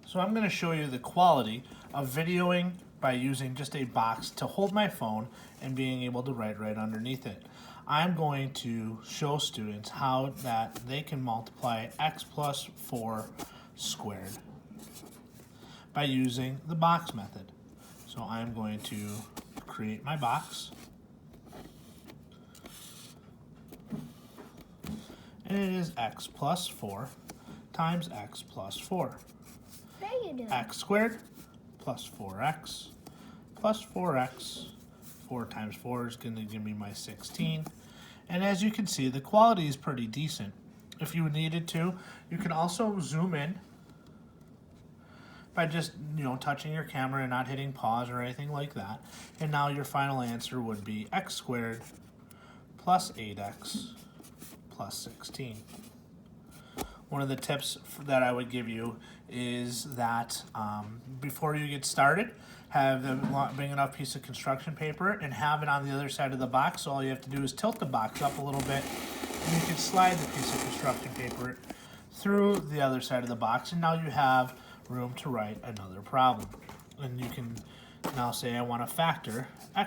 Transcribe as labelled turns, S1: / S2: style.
S1: So I'm going to show you the quality of videoing by using just a box to hold my phone and being able to write right underneath it. I'm going to show students how that they can multiply x plus 4 squared by using the box method. So I'm going to create my box. And it is x plus 4 times x plus 4.
S2: What are you doing?
S1: X squared plus 4x plus 4x. 4 times 4 is going to give me my 16. And as you can see, the quality is pretty decent. If you needed to, you can also zoom in by just, touching your camera and not hitting pause or anything like that. And now your final answer would be x squared plus 8x plus 16. One of the tips that I would give you is that before you get started, have a big enough piece of construction paper and have it on the other side of the box. So all you have to do is tilt the box up a little bit, and you can slide the piece of construction paper through the other side of the box, and now you have room to write another problem. And you can now say, I want to factor x